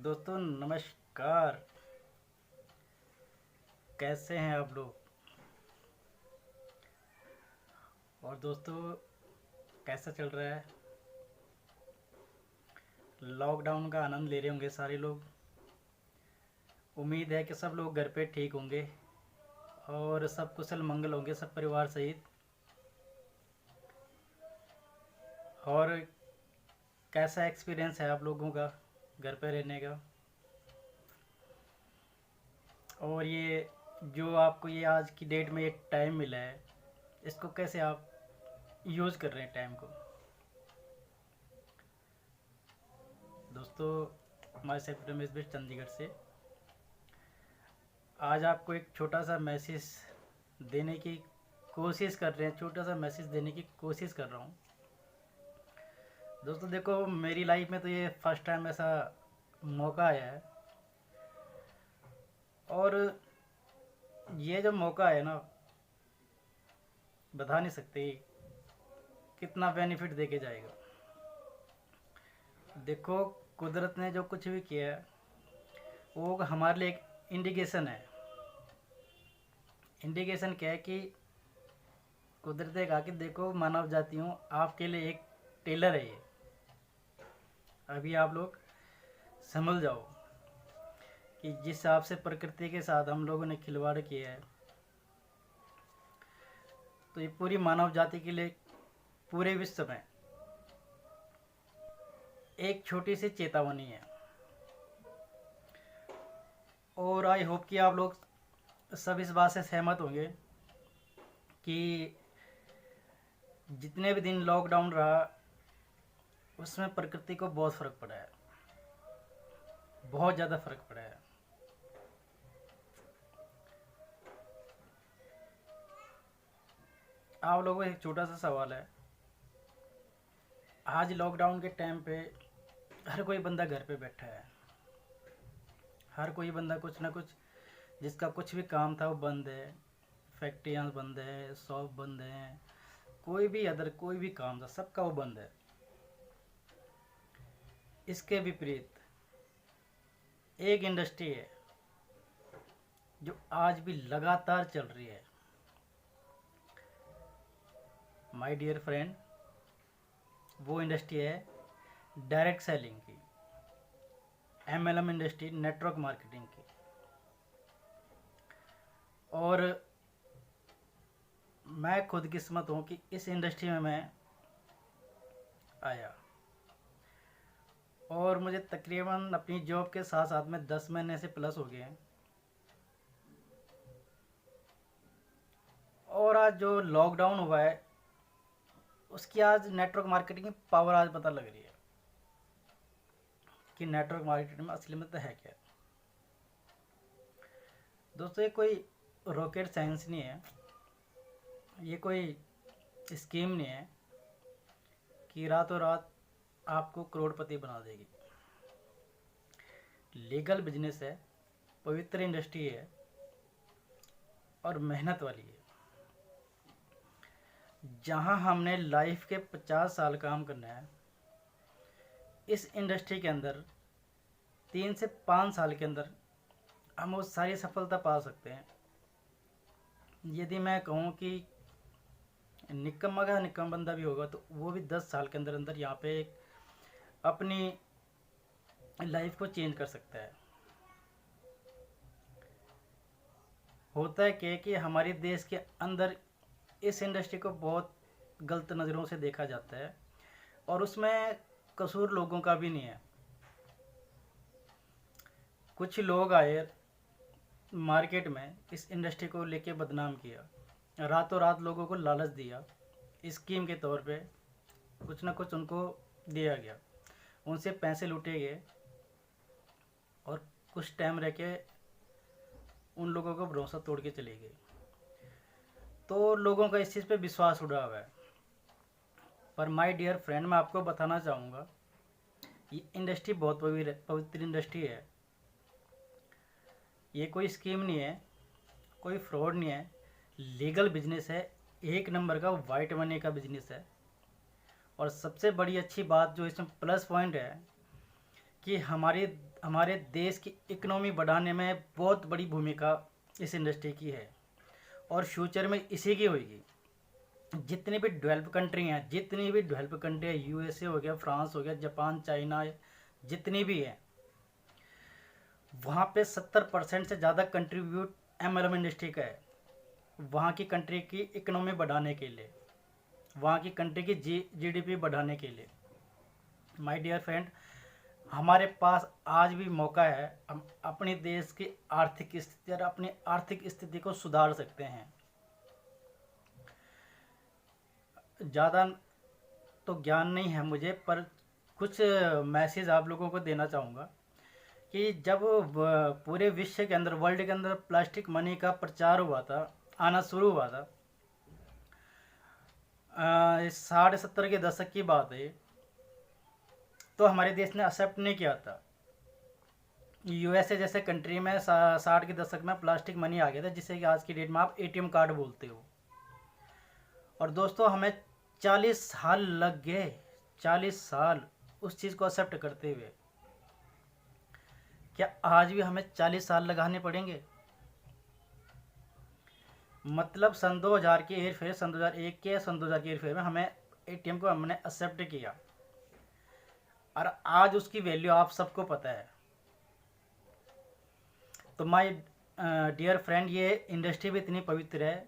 दोस्तों नमस्कार। कैसे हैं आप लोग? और दोस्तों कैसा चल रहा है? लॉकडाउन का आनंद ले रहे होंगे सारे लोग। उम्मीद है कि सब लोग घर पे ठीक होंगे और सब कुशल मंगल होंगे, सब परिवार सहित। और कैसा एक्सपीरियंस है आप लोगों का घर पे रहने का? और ये जो आपको ये आज की डेट में ये टाइम मिला है, इसको कैसे आप यूज़ कर रहे हैं टाइम को? दोस्तों मैं सेफ रमेश बिस्ट चंडीगढ़ से आज आपको एक छोटा सा मैसेज देने की कोशिश कर रहे हैं, छोटा सा मैसेज देने की कोशिश कर रहा हूँ। दोस्तों देखो, मेरी लाइफ में तो ये फर्स्ट टाइम ऐसा मौका आया है, और ये जो मौका है ना, बता नहीं सकते कितना बेनिफिट देके जाएगा। देखो, कुदरत ने जो कुछ भी किया है वो हमारे लिए एक इंडिकेशन है। इंडिकेशन क्या है कि कुदरत ने कहा कि देखो मानव जातियों, आपके लिए एक टेलर है ये। अभी आप लोग समझ जाओ कि जिस हिसाब से प्रकृति के साथ हम लोगों ने खिलवाड़ किया है, तो ये पूरी मानव जाति के लिए पूरे विश्व में एक छोटी सी चेतावनी है। और आई होप कि आप लोग सब इस बात से सहमत होंगे कि जितने भी दिन लॉकडाउन रहा उसमें प्रकृति को बहुत फ़र्क पड़ा है, बहुत ज़्यादा फ़र्क पड़ा है। आप लोगों को एक छोटा सा सवाल है। आज लॉकडाउन के टाइम पे हर कोई बंदा घर पे बैठा है, हर कोई बंदा कुछ ना कुछ, जिसका कुछ भी काम था वो बंद है, फैक्ट्रियाँ बंद है, शॉप बंद हैं, कोई भी अदर कोई भी काम था सबका वो बंद है। इसके विपरीत एक इंडस्ट्री है जो आज भी लगातार चल रही है। माय डियर फ्रेंड, वो इंडस्ट्री है डायरेक्ट सेलिंग की, एमएलएम इंडस्ट्री, नेटवर्क मार्केटिंग की। और मैं खुद किस्मत हूँ कि इस इंडस्ट्री में मैं आया, और मुझे तकरीबन अपनी जॉब के साथ साथ में 10 महीने से प्लस हो गए हैं। और आज जो लॉकडाउन हुआ है उसकी आज नेटवर्क मार्केटिंग की पावर आज पता लग रही है कि नेटवर्क मार्केटिंग में असली में तो है क्या। दोस्तों ये कोई रॉकेट साइंस नहीं है, ये कोई स्कीम नहीं है कि रातों रात आपको करोड़पति बना देगी। लीगल बिजनेस है, पवित्र इंडस्ट्री है और मेहनत वाली है। जहां हमने लाइफ के 50 साल काम करना है, इस इंडस्ट्री के अंदर 3 से 5 साल के अंदर हम वो सारी सफलता पा सकते हैं। यदि मैं कहूँ कि निकम्मा का निकम्मा बंदा भी होगा तो वो भी 10 साल के अंदर अंदर यहाँ पे एक अपनी लाइफ को चेंज कर सकता है। होता है क्या कि हमारे देश के अंदर इस इंडस्ट्री को बहुत गलत नज़रों से देखा जाता है, और उसमें कसूर लोगों का भी नहीं है। कुछ लोग आए मार्केट में इस इंडस्ट्री को लेके बदनाम किया, रातों रात लोगों को लालच दिया, स्कीम के तौर पे कुछ ना कुछ उनको दिया गया, उनसे पैसे लूटे गए, और कुछ टाइम रह के उन लोगों को भरोसा तोड़ के चले गए। तो लोगों का इस चीज़ पे विश्वास उड़ा हुआ है। पर माय डियर फ्रेंड, मैं आपको बताना चाहूँगा ये इंडस्ट्री बहुत पवित्र इंडस्ट्री है। ये कोई स्कीम नहीं है, कोई फ्रॉड नहीं है, लीगल बिजनेस है, एक नंबर का वाइट मनी का बिजनेस है। और सबसे बड़ी अच्छी बात जो इसमें प्लस पॉइंट है कि हमारी हमारे देश की इकोनॉमी बढ़ाने में बहुत बड़ी भूमिका इस इंडस्ट्री की है और फ्यूचर में इसी की होगी। जितनी भी डेवलप कंट्री है, यूएसए हो गया, फ्रांस हो गया, जापान, चाइना, जितनी भी है, वहाँ पे 70% से ज़्यादा कंट्रीब्यूट एमएलएम इंडस्ट्री का है वहाँ की कंट्री की इकोनॉमी बढ़ाने के लिए, वहाँ की कंट्री की जीडीपी बढ़ाने के लिए। माय डियर फ्रेंड, हमारे पास आज भी मौका है, हम अपने देश की आर्थिक स्थिति और अपनी आर्थिक स्थिति को सुधार सकते हैं। ज़्यादा तो ज्ञान नहीं है मुझे, पर कुछ मैसेज आप लोगों को देना चाहूँगा कि जब पूरे विश्व के अंदर, वर्ल्ड के अंदर प्लास्टिक मनी का प्रचार हुआ था, आना शुरू हुआ था, 60-70 के दशक की बात है, तो हमारे देश ने एक्सेप्ट नहीं किया था। यूएसए जैसे कंट्री में 60 के दशक में प्लास्टिक मनी आ गया था, जिससे कि आज की डेट में आप एटीएम कार्ड बोलते हो। और दोस्तों, हमें 40 साल लग गए, 40 साल उस चीज़ को एक्सेप्ट करते हुए। क्या आज भी हमें 40 साल लगाने पड़ेंगे? मतलब सन 2000 के हेर फेर, सन 2001 के, सन 2000 के हेर फेर में हमें एटीएम को हमने एक्सेप्ट किया, और आज उसकी वैल्यू आप सबको पता है। तो माय डियर फ्रेंड, ये इंडस्ट्री भी इतनी पवित्र है,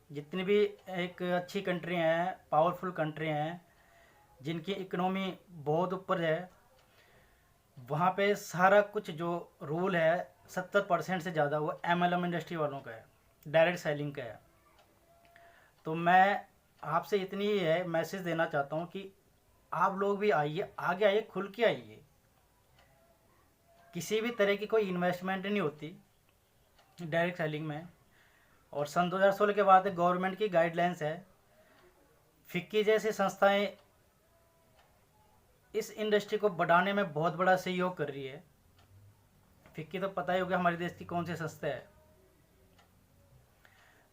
जितनी भी एक अच्छी कंट्री हैं, पावरफुल कंट्री हैं, जिनकी इकोनॉमी बहुत ऊपर है, वहाँ पे सारा कुछ जो रूल है 70% से ज़्यादा वो एमएलएम इंडस्ट्री वालों का है, डायरेक्ट सेलिंग का है। तो मैं आपसे इतनी ही है मैसेज देना चाहता हूँ कि आप लोग भी आइए, आगे आइए, खुल के आइए। किसी भी तरह की कोई इन्वेस्टमेंट नहीं होती डायरेक्ट सेलिंग में। और सन 2016 के बाद गवर्नमेंट की गाइडलाइंस है, फिक्की जैसी संस्थाएं इस इंडस्ट्री को बढ़ाने में बहुत बड़ा सहयोग कर रही है। फिक्की तो पता ही होगा हमारे देश की कौन सी संस्था है।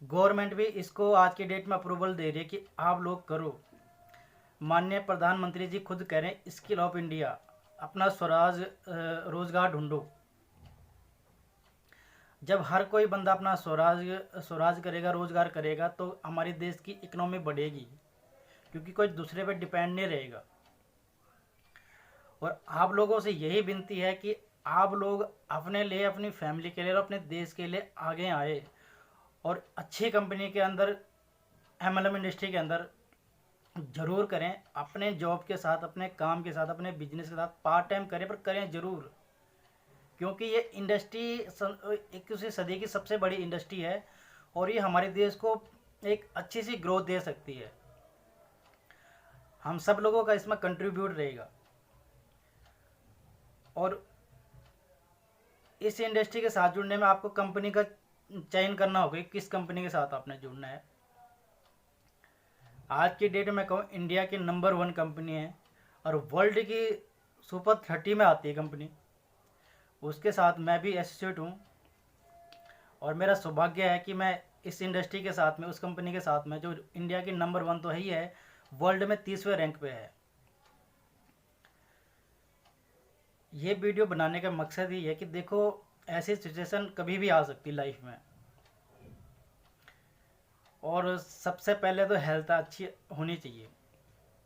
गवर्नमेंट भी इसको आज की डेट में अप्रूवल दे रही है कि आप लोग करो। माननीय प्रधानमंत्री जी खुद कह रहे हैं, स्किल ऑफ इंडिया, अपना स्वराज रोजगार ढूंढो। जब हर कोई बंदा अपना स्वराज करेगा, रोजगार करेगा, तो हमारे देश की इकोनॉमी बढ़ेगी, क्योंकि कोई दूसरे पर डिपेंड नहीं रहेगा। और आप लोगों से यही विनती है कि आप लोग अपने लिए, अपनी फैमिली के लिए और अपने देश के लिए आगे आए और अच्छी कंपनी के अंदर, एमएलएम इंडस्ट्री के अंदर ज़रूर करें। अपने जॉब के साथ, अपने काम के साथ, अपने बिजनेस के साथ पार्ट टाइम करें, पर करें ज़रूर, क्योंकि ये इंडस्ट्री 21वीं सदी की सबसे बड़ी इंडस्ट्री है और ये हमारे देश को एक अच्छी सी ग्रोथ दे सकती है। हम सब लोगों का इसमें कंट्रीब्यूट रहेगा। और इस इंडस्ट्री के साथ जुड़ने में आपको कंपनी का चयन करना होगा, किस कंपनी के साथ आपने जुड़ना है। आज की डेट में कहूँ, इंडिया की नंबर 1 कंपनी है और वर्ल्ड की सुपर 30 में आती है कंपनी, उसके साथ मैं भी एसोसिएट हूँ। और मेरा सौभाग्य है कि मैं इस इंडस्ट्री के साथ में, उस कंपनी के साथ में, जो इंडिया की नंबर 1 तो है ही है, वर्ल्ड में 30वें रैंक पे है। ये वीडियो बनाने का मकसद ही है कि देखो, ऐसी सिचुएशन कभी भी आ सकती लाइफ में, और सबसे पहले तो हेल्थ अच्छी होनी चाहिए।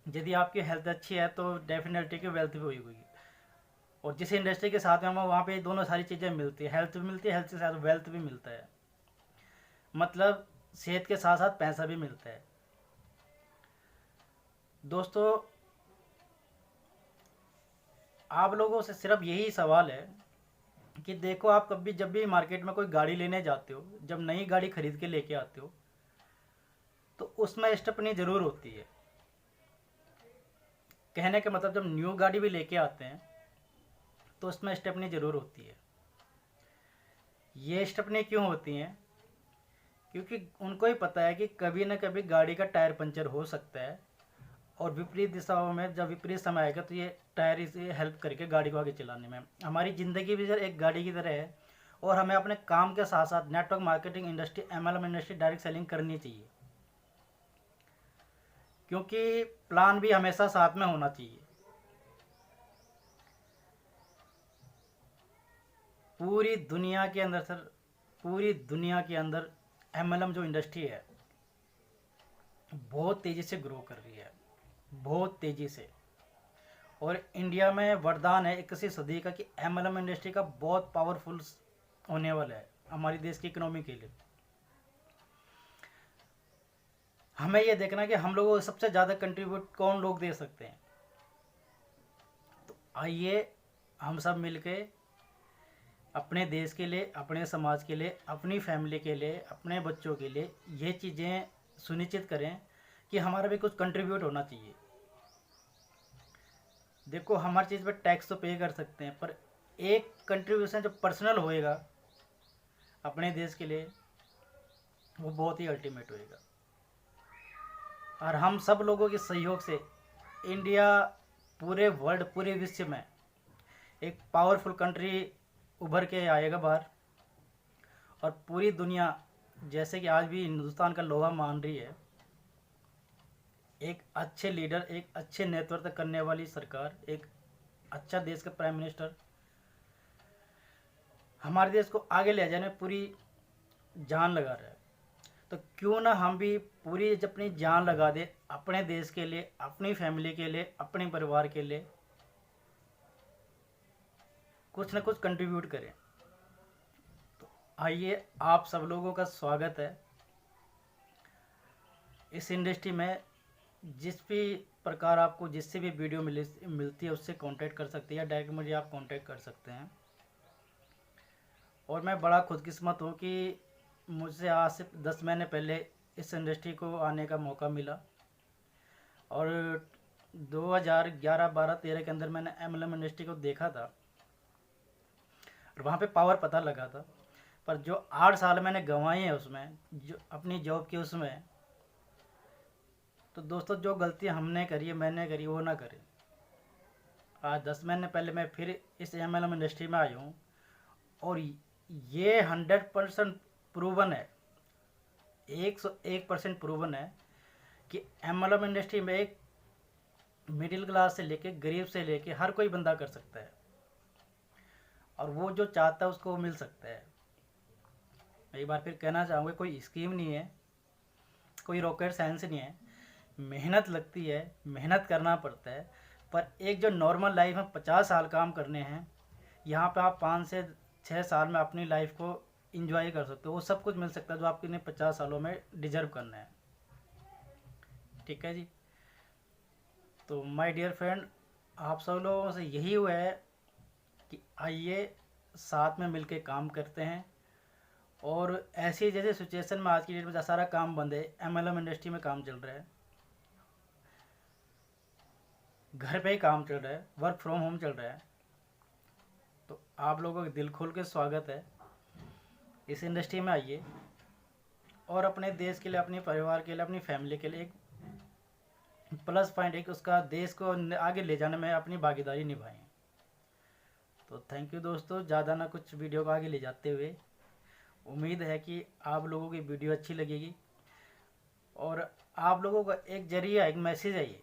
यदि आपकी हेल्थ अच्छी है तो डेफिनेटली की वेल्थ भी होगी। और जिस इंडस्ट्री के साथ में हम, वहाँ पे दोनों सारी चीज़ें मिलती है, हेल्थ भी मिलती है, हेल्थ के साथ वेल्थ भी मिलता है, मतलब सेहत के साथ साथ पैसा भी मिलता है। दोस्तों, आप लोगों से सिर्फ यही सवाल है कि देखो, आप कभी जब भी मार्केट में कोई गाड़ी लेने जाते हो, जब नई गाड़ी खरीद के लेके आते हो, तो उसमें स्टेपनी ज़रूर होती है। कहने का मतलब, जब न्यू गाड़ी भी लेके आते हैं तो उसमें स्टेपनी ज़रूर होती है। ये स्टेपनी क्यों होती हैं? क्योंकि उनको ही पता है कि कभी ना कभी गाड़ी का टायर पंचर हो सकता है, और विपरीत दिशाओं में जब विपरीत समय आएगा तो ये टायर इसे हेल्प करके गाड़ी को आगे चलाने में। हमारी ज़िंदगी भी एक गाड़ी की तरह है, और हमें अपने काम के साथ साथ network marketing industry, MLM industry, direct selling करनी चाहिए, क्योंकि प्लान भी हमेशा साथ में होना चाहिए। पूरी दुनिया के अंदर सर, पूरी दुनिया के अंदर एमएलएम जो इंडस्ट्री है बहुत तेज़ी से ग्रो कर रही है, बहुत तेज़ी से। और इंडिया में वरदान है 21वीं सदी का कि एमएलएम इंडस्ट्री का बहुत पावरफुल होने वाला है हमारी देश की इकोनॉमी के लिए। हमें ये देखना है कि हम लोगों को सबसे ज़्यादा कंट्रीब्यूट कौन लोग दे सकते हैं। तो आइए हम सब मिलके अपने देश के लिए, अपने समाज के लिए, अपनी फैमिली के लिए, अपने बच्चों के लिए ये चीज़ें सुनिश्चित करें कि हमारा भी कुछ कंट्रीब्यूट होना चाहिए। देखो, हमारी चीज़ पर टैक्स तो पे कर सकते हैं, पर एक कंट्रीब्यूशन जो पर्सनल होएगा अपने देश के लिए वो बहुत ही अल्टीमेट होएगा। और हम सब लोगों के सहयोग से इंडिया पूरे वर्ल्ड, पूरे विश्व में एक पावरफुल कंट्री उभर के आएगा बाहर। और पूरी दुनिया, जैसे कि आज भी हिंदुस्तान का लोहा मान रही है, एक अच्छे लीडर, एक अच्छे नेतृत्व करने वाली सरकार, एक अच्छा देश का प्राइम मिनिस्टर हमारे देश को आगे ले जाने में पूरी जान लगा रहा है। तो क्यों ना हम भी पूरी अपनी जान लगा दे अपने देश के लिए, अपनी फैमिली के लिए, अपने परिवार के लिए कुछ ना कुछ कंट्रीब्यूट करें। तो आइए, आप सब लोगों का स्वागत है इस इंडस्ट्री में। जिस भी प्रकार आपको जिससे भी वीडियो मिलती है उससे कांटेक्ट कर सकते हैं, या डायरेक्ट मुझे आप कांटेक्ट कर सकते हैं। और मैं बड़ा खुशकिस्मत हूँ कि मुझसे आज से 10 महीने पहले इस इंडस्ट्री को आने का मौका मिला। और 2011, 12, 13 के अंदर मैंने एमएलएम इंडस्ट्री को देखा था और वहाँ पे पावर पता लगा था। पर जो 8 साल मैंने गंवाए हैं उसमें, जो अपनी जॉब की उसमें, तो दोस्तों जो गलती हमने करी है, मैंने करी, वो ना करें। आज 10 महीने पहले मैं फिर इस एमएलएम इंडस्ट्री में आया हूँ और ये 100% प्रूवन है, 101% प्रूवन है कि एमएलएम इंडस्ट्री में एक मिडिल क्लास से लेके, गरीब से लेके हर कोई बंदा कर सकता है। और वो जो चाहता है उसको मिल सकता है। मैं एक बार फिर कहना चाहूँगा, कोई स्कीम नहीं है, कोई रॉकेट साइंस नहीं है। मेहनत लगती है, मेहनत करना पड़ता है। पर एक जो नॉर्मल लाइफ में 50 साल काम करने हैं, यहाँ पे आप 5 से 6 साल में अपनी लाइफ को इंजॉय कर सकते हो। वो सब कुछ मिल सकता है जो आपके 50 सालों में डिजर्व करना है। ठीक है जी। तो माय डियर फ्रेंड, आप सब लोगों से यही हुआ है कि आइए साथ में मिलके काम करते हैं। और ऐसी जैसे सिचुएशन में आज की डेट में सारा काम बंद है, एमएलएम इंडस्ट्री में काम चल रहा है, घर पे ही काम चल रहा है, वर्क फ्रॉम होम चल रहा है। तो आप लोगों का दिल खोल के स्वागत है, इस इंडस्ट्री में आइए और अपने देश के लिए, अपने परिवार के लिए, अपनी फैमिली के लिए एक प्लस पॉइंट, एक उसका देश को आगे ले जाने में अपनी भागीदारी निभाएं। तो थैंक यू दोस्तों। ज़्यादा ना कुछ वीडियो को आगे ले जाते हुए, उम्मीद है कि आप लोगों की वीडियो अच्छी लगेगी और आप लोगों का एक जरिया, एक मैसेज है ये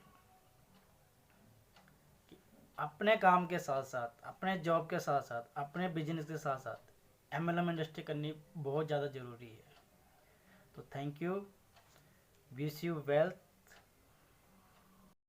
कि अपने काम के साथ साथ, अपने जॉब के साथ साथ, अपने बिजनेस के साथ साथ एमएलएम इंडस्ट्री करनी बहुत ज़्यादा ज़रूरी है। तो thank you, wish you wealth.